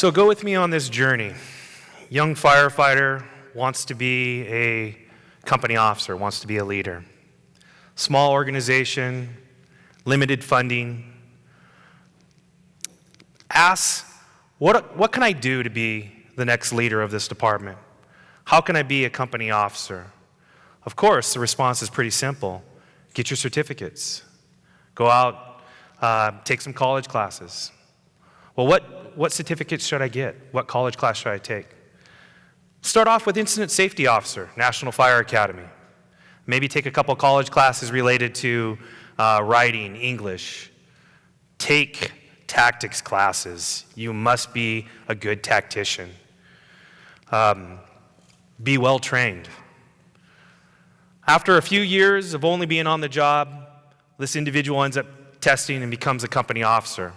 So go with me on this journey. Young firefighter wants to be a company officer, wants to be a leader. Small organization, limited funding. Asks, what can I do to be the next leader of this department? How can I be a company officer? Of course, the response is pretty simple. Get your certificates. Go out, take some college classes. Well, what certificates should I get? What college class should I take? Start off with Incident Safety Officer, National Fire Academy. Maybe take a couple college classes related to writing, English. Take tactics classes. You must be a good tactician. Be well trained. After a few years of only being on the job, this individual ends up testing and becomes a company officer.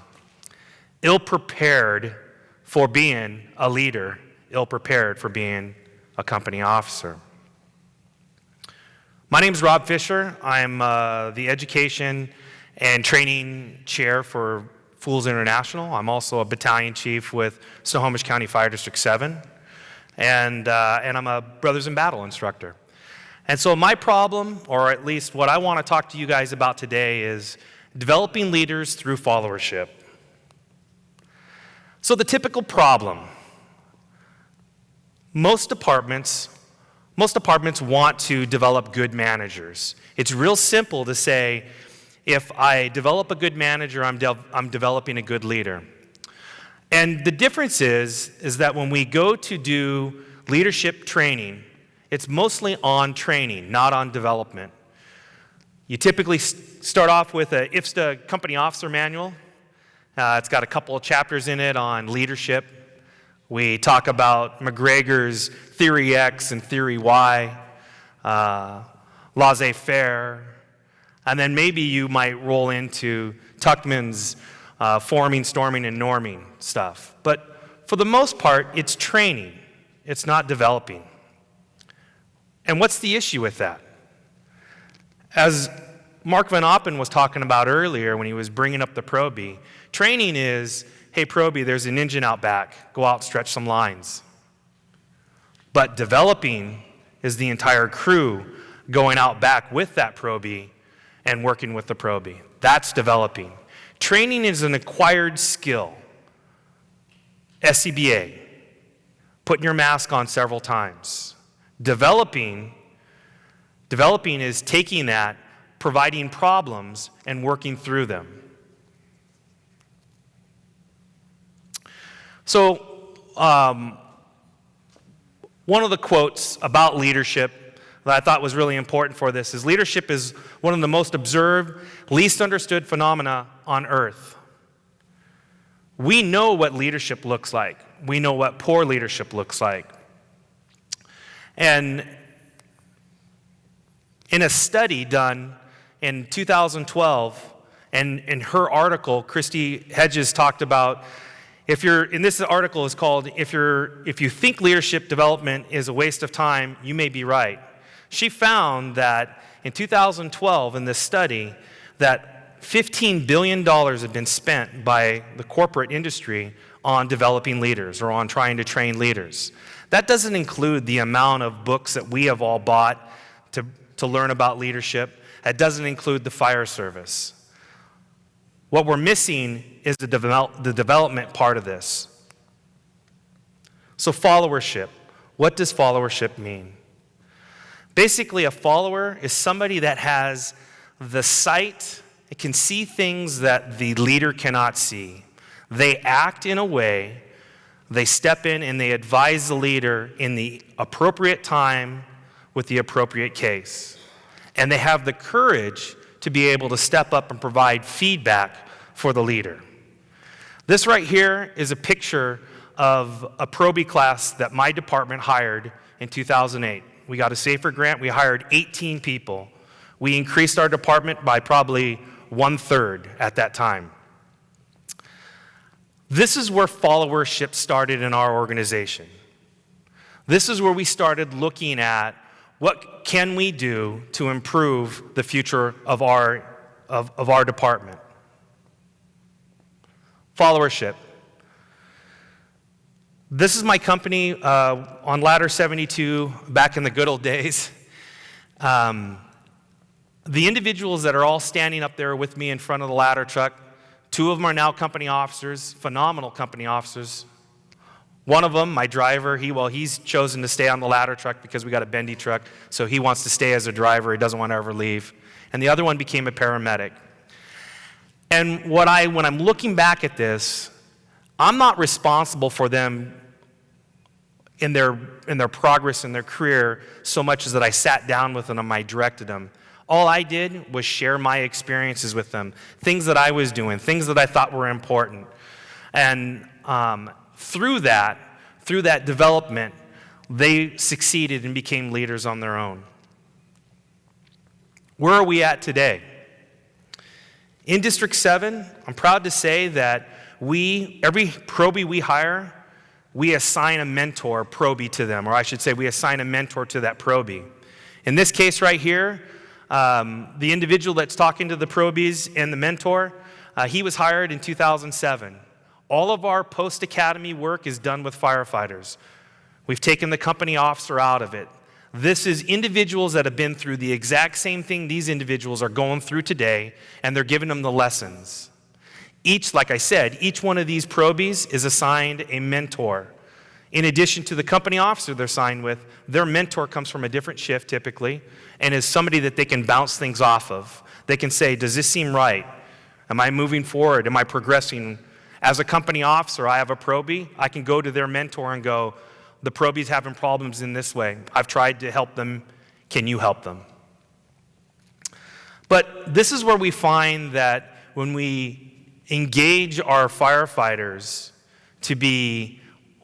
Ill-prepared for being a leader, ill-prepared for being a company officer. My name is Rob Fisher. I'm the Education and Training Chair for Fools International. I'm also a battalion chief with Snohomish County Fire District 7, and I'm a Brothers in Battle instructor. And so my problem, or at least what I want to talk to you guys about today, is developing leaders through followership. So the typical problem, most departments want to develop good managers. It's real simple to say, if I develop a good manager, I'm developing a good leader. And the difference is that when we go to do leadership training, it's mostly on training, not on development. You typically start off with a IFSTA company officer manual. It's got a couple of chapters in it on leadership. We talk about McGregor's Theory X and Theory Y, laissez-faire, and then maybe you might roll into Tuckman's forming, storming, and norming stuff. But for the most part, it's training. It's not developing. And what's the issue with that? As Mark Van Oppen was talking about earlier when he was bringing up the Proby, training is, hey, Proby, there's an engine out back. Go out, stretch some lines. But developing is the entire crew going out back with that Proby and working with the Proby. That's developing. Training is an acquired skill. SCBA, putting your mask on several times. Developing is taking that, providing problems, and working through them. So, one of the quotes about leadership that I thought was really important for this is, leadership is one of the most observed, least understood phenomena on earth. We know what leadership looks like. We know what poor leadership looks like. And in a study done in 2012, and in her article, Christy Hedges talked about, and this article is called, if you think leadership development is a waste of time, you may be right. She found that in 2012, in this study, that $15 billion had been spent by the corporate industry on developing leaders or on trying to train leaders. That doesn't include the amount of books that we have all bought to learn about leadership. That doesn't include the fire service. What we're missing is the development part of this. So followership. What does followership mean? Basically, a follower is somebody that has the sight, it can see things that the leader cannot see. They act in a way, they step in and they advise the leader in the appropriate time with the appropriate case. And they have the courage to be able to step up and provide feedback for the leader. This right here is a picture of a Proby class that my department hired in 2008. We got a SAFER grant. We hired 18 people. We increased our department by probably 1/3 at that time. This is where followership started in our organization. This is where we started looking at what can we do to improve the future of our department. Followership. This is my company on Ladder 72 back in the good old days. The individuals that are all standing up there with me in front of the ladder truck, 2 of them are now company officers, phenomenal company officers. One of them, my driver, he's chosen to stay on the ladder truck because we got a bendy truck, so he wants to stay as a driver. He doesn't want to ever leave. And the other one became a paramedic. And when I'm looking back at this, I'm not responsible for them in their progress in their career so much as that I sat down with them and I directed them. All I did was share my experiences with them, things that I was doing, things that I thought were important. And through that development, they succeeded and became leaders on their own. Where are we at today? In District 7, I'm proud to say that every probie we hire, we assign a mentor probie to them, or I should say we assign a mentor to that probie. In this case right here, the individual that's talking to the probies and the mentor, he was hired in 2007. All of our post-academy work is done with firefighters. We've taken the company officer out of it. This is individuals that have been through the exact same thing these individuals are going through today, and they're giving them the lessons. Like I said, each one of these probies is assigned a mentor. In addition to the company officer they're assigned with, their mentor comes from a different shift typically, and is somebody that they can bounce things off of. They can say, does this seem right? Am I moving forward? Am I progressing? As a company officer, I have a probie. I can go to their mentor and go, the probie's having problems in this way. I've tried to help them. Can you help them? But this is where we find that when we engage our firefighters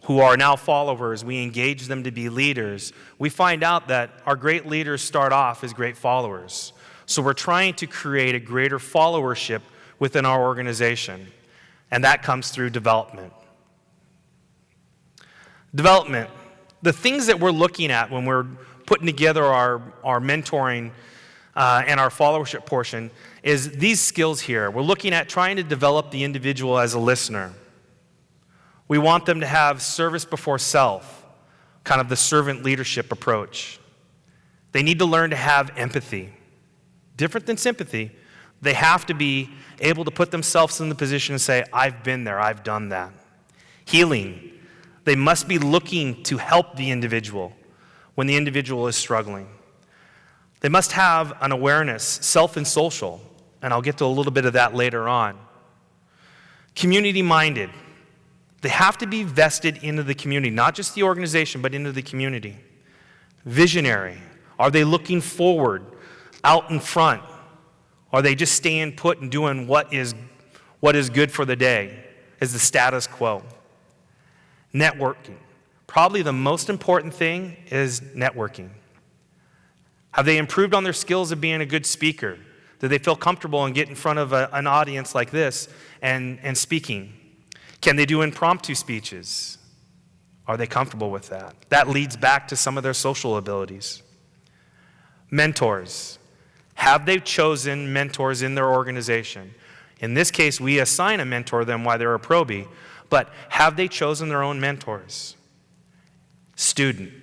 who are now followers, we engage them to be leaders, we find out that our great leaders start off as great followers. So we're trying to create a greater followership within our organization, and that comes through development. Development. The things that we're looking at when we're putting together our mentoring and our followership portion is these skills here. We're looking at trying to develop the individual as a listener. We want them to have service before self, kind of the servant leadership approach. They need to learn to have empathy. Different than sympathy, they have to be able to put themselves in the position and say, I've been there, I've done that. Healing. They must be looking to help the individual when the individual is struggling. They must have an awareness, self and social, and I'll get to a little bit of that later on. Community-minded. They have to be vested into the community, not just the organization, but into the community. Visionary. Are they looking forward, out in front? Are they just staying put and doing what is good for the day? Is the status quo? Networking. Probably the most important thing is networking. Have they improved on their skills of being a good speaker? Do they feel comfortable and get in front of an audience like this and speaking? Can they do impromptu speeches? Are they comfortable with that? That leads back to some of their social abilities. Mentors. Have they chosen mentors in their organization? In this case, we assign a mentor to them while they're a probie, but have they chosen their own mentors? Student.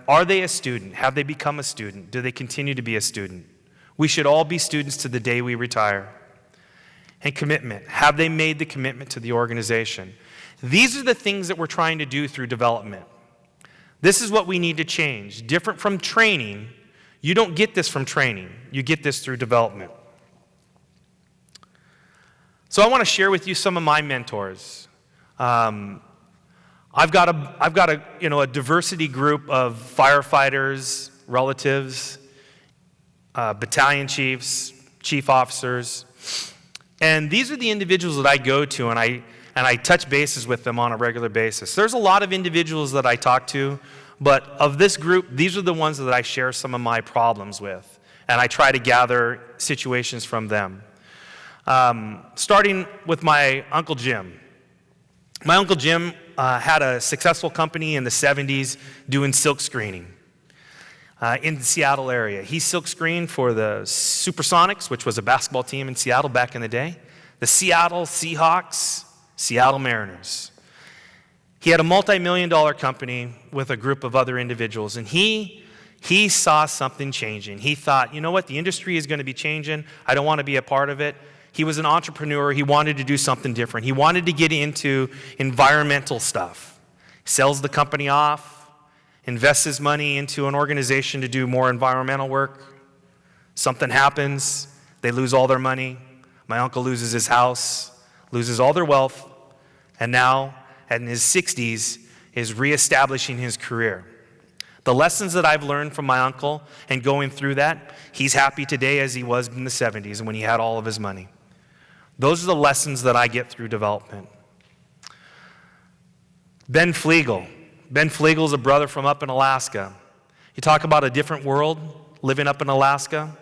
Are they a student? Have they become a student? Do they continue to be a student? We should all be students to the day we retire. And commitment. Have they made the commitment to the organization? These are the things that we're trying to do through development. This is what we need to change. Different from training, you don't get this from training. You get this through development. So I want to share with you some of my mentors. I've got a diversity group of firefighters, relatives, battalion chiefs, chief officers, and these are the individuals that I go to and I touch bases with them on a regular basis. There's a lot of individuals that I talk to, but of this group, these are the ones that I share some of my problems with, and I try to gather situations from them. Starting with my Uncle Jim. My Uncle Jim had a successful company in the 70s doing silk screening in the Seattle area. He silk screened for the Supersonics, which was a basketball team in Seattle back in the day, the Seattle Seahawks, Seattle Mariners. He had a multi-million-dollar company with a group of other individuals, and he saw something changing. He thought, you know what, the industry is going to be changing. I don't want to be a part of it. He was an entrepreneur. He wanted to do something different. He wanted to get into environmental stuff. He sells the company off, invests his money into an organization to do more environmental work. Something happens. They lose all their money. My uncle loses his house, loses all their wealth, and now, in his 60s, is reestablishing his career. The lessons that I've learned from my uncle and going through that, he's happy today as he was in the 70s and when he had all of his money. Those are the lessons that I get through development. Ben Flegel. Ben Flegel is a brother from up in Alaska. You talk about a different world, living up in Alaska.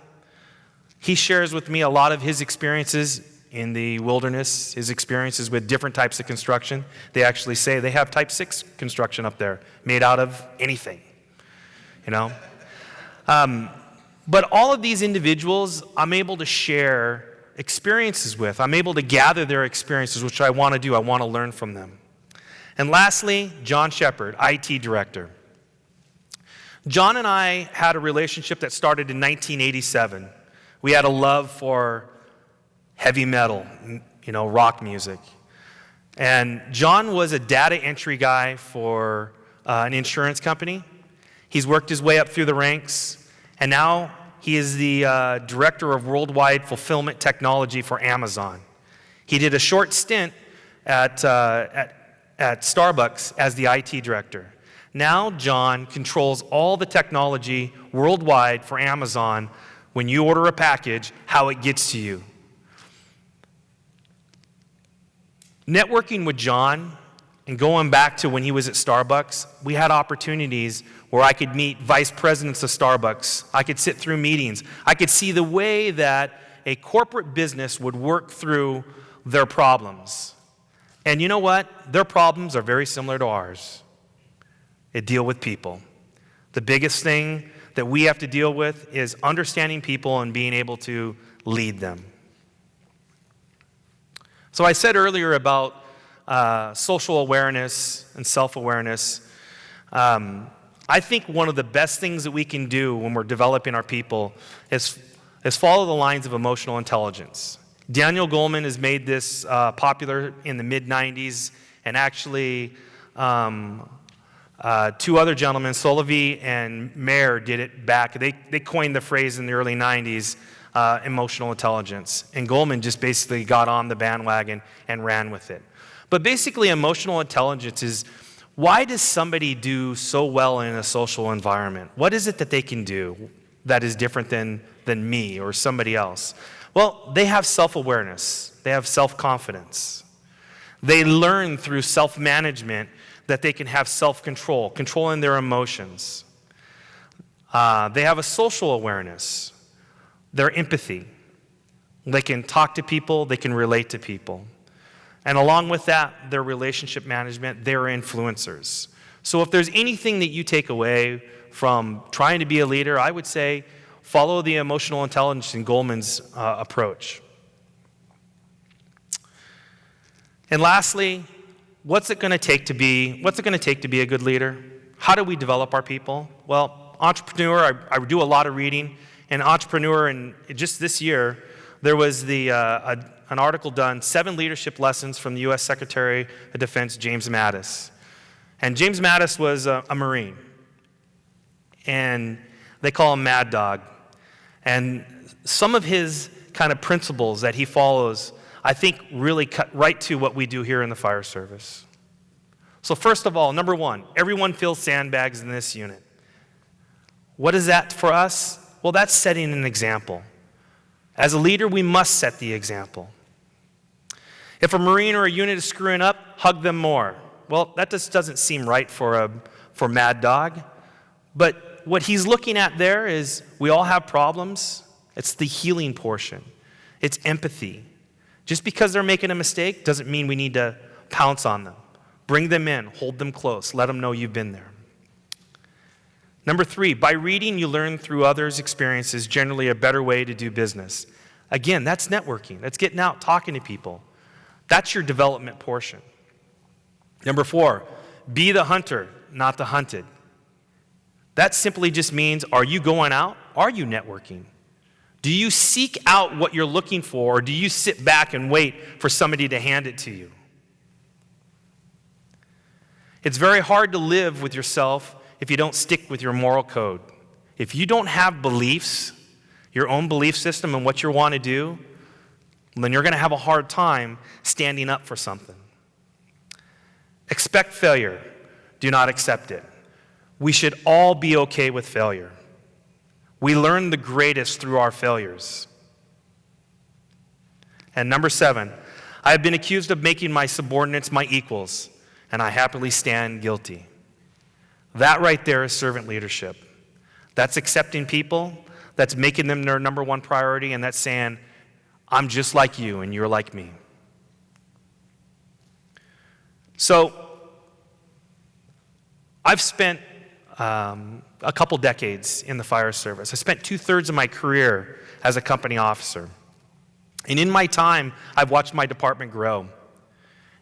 He shares with me a lot of his experiences in the wilderness, his experiences with different types of construction. They actually say they have type 6 construction up there, made out of anything, you know. But all of these individuals, I'm able to share experiences with. I'm able to gather their experiences, which I want to do. I want to learn from them. And lastly, John Shepard, IT director. John and I had a relationship that started in 1987. We had a love for heavy metal, you know, rock music. And John was a data entry guy for an insurance company. He's worked his way up through the ranks, and now he is the director of worldwide fulfillment technology for Amazon. He did a short stint at Starbucks as the IT director. Now John controls all the technology worldwide for Amazon when you order a package, how it gets to you. Networking with John and going back to when he was at Starbucks, we had opportunities where I could meet vice presidents of Starbucks. I could sit through meetings. I could see the way that a corporate business would work through their problems. And you know what? Their problems are very similar to ours. They deal with people. The biggest thing that we have to deal with is understanding people and being able to lead them. So I said earlier about social awareness and self-awareness. I think one of the best things that we can do when we're developing our people is follow the lines of emotional intelligence. Daniel Goleman has made this popular in the mid-90s, and actually two other gentlemen, Solovey and Mayer, did it back. They coined the phrase in the early 90s, emotional intelligence. And Goleman just basically got on the bandwagon and ran with it. But basically, emotional intelligence is, why does somebody do so well in a social environment? What is it that they can do that is different than me or somebody else? Well, they have self-awareness. They have self-confidence. They learn through self-management that they can have self-control, controlling their emotions. They have a social awareness. Their empathy. They can talk to people. They can relate to people. And along with that, their relationship management, they're influencers. So if there's anything that you take away from trying to be a leader, I would say follow the emotional intelligence in Goleman's approach. And lastly, what's it going to take to be a good leader? How do we develop our people? Well, entrepreneur, I do a lot of reading. And entrepreneur, and just this year, there was an article done, 7 leadership lessons from the U.S. Secretary of Defense, James Mattis. And James Mattis was a Marine. And they call him Mad Dog. And some of his kind of principles that he follows, I think, really cut right to what we do here in the fire service. So first of all, number 1, everyone feels sandbags in this unit. What is that for us? Well, that's setting an example. As a leader, we must set the example. If a Marine or a unit is screwing up, hug them more. Well, that just doesn't seem right for Mad Dog. But what he's looking at there is we all have problems. It's the healing portion. It's empathy. Just because they're making a mistake doesn't mean we need to pounce on them. Bring them in, hold them close, let them know you've been there. Number 3, by reading, you learn through others' experiences, generally a better way to do business. Again, that's networking. That's getting out, talking to people. That's your development portion. Number 4, be the hunter, not the hunted. That simply just means, are you going out? Are you networking? Do you seek out what you're looking for, or do you sit back and wait for somebody to hand it to you? It's very hard to live with yourself if you don't stick with your moral code. If you don't have beliefs, your own belief system and what you want to do, then you're going to have a hard time standing up for something. Expect failure. Do not accept it. We should all be okay with failure. We learn the greatest through our failures. And number 7, I have been accused of making my subordinates my equals, and I happily stand guilty. That right there is servant leadership. That's accepting people, that's making them their number one priority, and that's saying, I'm just like you and you're like me. So, I've spent a couple decades in the fire service. I spent 2/3 of my career as a company officer. And in my time, I've watched my department grow.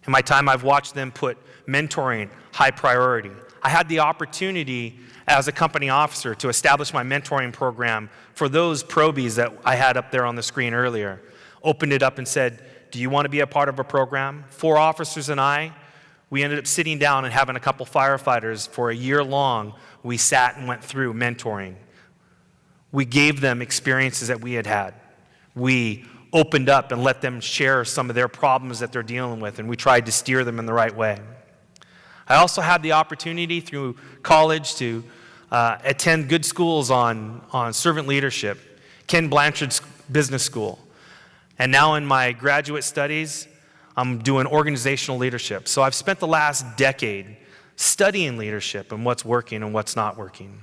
In my time, I've watched them put mentoring high priority. I had the opportunity as a company officer to establish my mentoring program for those probies that I had up there on the screen earlier. Opened it up and said, do you want to be a part of a program? 4 officers and we ended up sitting down and having a couple firefighters for a year long. We sat and went through mentoring. We gave them experiences that we had had. We opened up and let them share some of their problems that they're dealing with, and we tried to steer them in the right way. I also had the opportunity through college to attend good schools on servant leadership, Ken Blanchard's business school. And now in my graduate studies, I'm doing organizational leadership. So I've spent the last decade studying leadership and what's working and what's not working.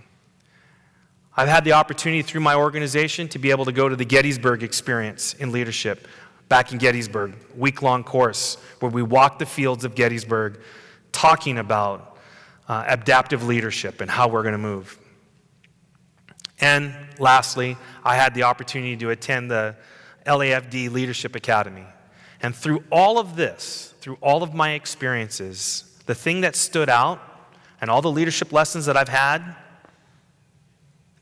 I've had the opportunity through my organization to be able to go to the Gettysburg experience in leadership back in Gettysburg, week-long course where we walked the fields of Gettysburg talking about adaptive leadership and how we're going to move. And lastly, I had the opportunity to attend the LAFD Leadership Academy. And through all of this, through all of my experiences, the thing that stood out and all the leadership lessons that I've had,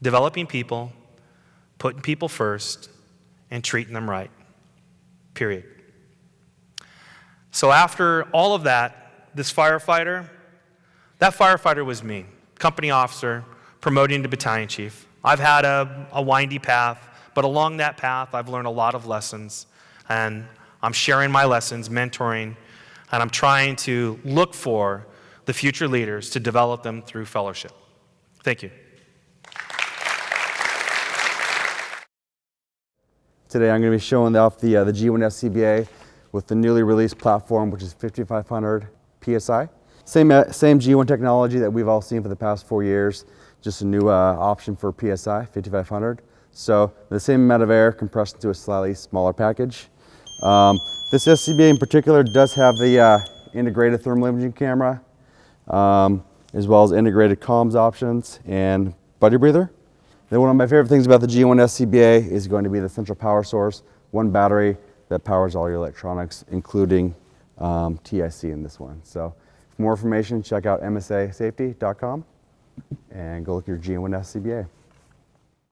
developing people, putting people first, and treating them right. Period. So after all of that, this firefighter, that firefighter was me, company officer, promoting to battalion chief. I've had a windy path, but along that path, I've learned a lot of lessons, and I'm sharing my lessons, mentoring, and I'm trying to look for the future leaders to develop them through fellowship. Thank you. Today I'm going to be showing off the G1 SCBA with the newly released platform, which is 5500 PSI. Same G1 technology that we've all seen for the past 4 years, just a new option for PSI, 5500. So the same amount of air compressed into a slightly smaller package. This SCBA in particular does have the integrated thermal imaging camera, as well as integrated comms options and buddy breather. Then one of my favorite things about the G1 SCBA is going to be the central power source, one battery that powers all your electronics, including TIC in this one. So for more information, check out msasafety.com and go look at your G1 SCBA.